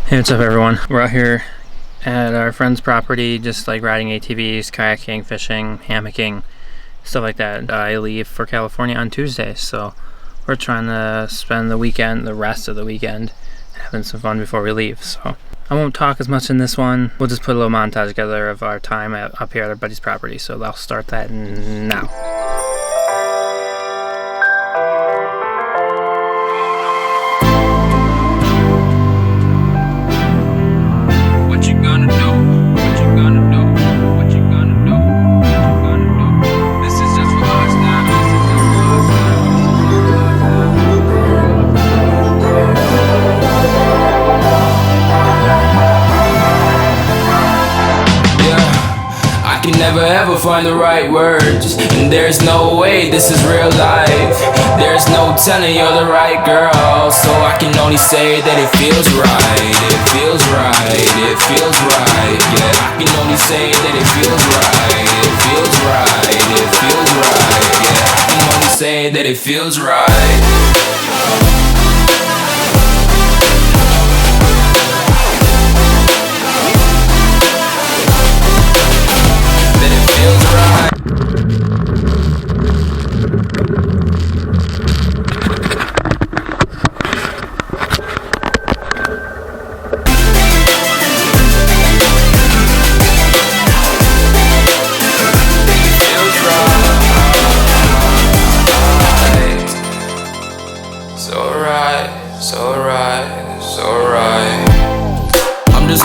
Hey, what's up everyone? We're out here at our friend's property, just like riding ATVs, kayaking, fishing, hammocking, stuff like that. I leave for California on Tuesday, so we're trying to spend the weekend, the rest of the weekend, having some fun before we leave. So I won't talk as much in this one. We'll just put a little montage together of our time up here at our buddy's property, so I'll start that now. Never ever find the right words, and there's no way this is real life. There's no telling you're the right girl, so I can only say that it feels right. It feels right, it feels right. Yeah, I can only say that it feels right. It feels right, it feels right. Yeah, I can only say that it feels right.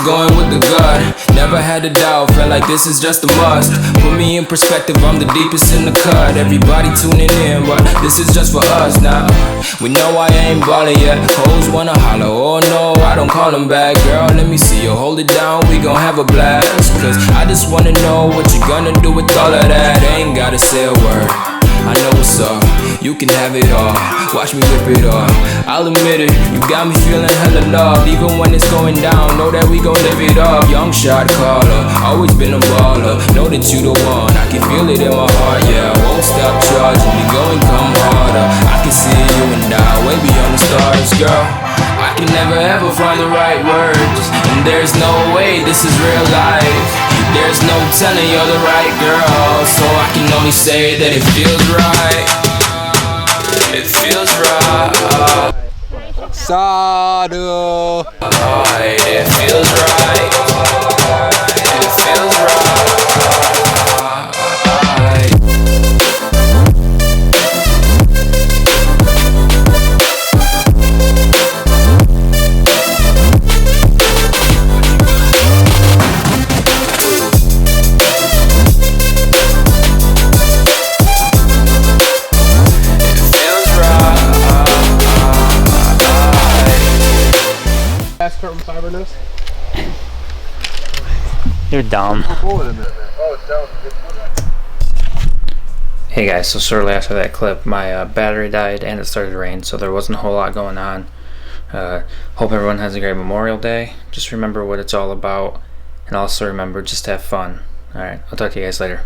Going with the gut, never had a doubt, felt like this is just a must. Put me in perspective, I'm the deepest in the cut. Everybody tuning in, but this is just for us now. We know I ain't ballin' yet, hoes wanna holler, oh no, I don't call them back. Girl, let me see you hold it down, we gon' have a blast. Cause I just wanna know what you gonna do with all of that. Ain't gotta say a word, I know what's up, you can have it all. Watch me whip it off, I'll admit it, you got me feeling hella love. Even when it's going down, know that we gon' live it up. Young shot caller, always been a baller. Know that you the one, I can feel it in my heart. Yeah, I won't stop charging, we going come harder. I can see you and I, way beyond the stars, girl. I can never ever find the right words, and there's no way this is real life. There's no telling you're the right girl, so I can only say that it feels right. It feels right. Sadu. It feels right. It feels right. You're dumb. Hey guys, so shortly after that clip, my battery died and it started to rain, so there wasn't a whole lot going on. Hope everyone has a great Memorial Day. Just remember what it's all about, and also remember just to have fun. Alright, I'll talk to you guys later.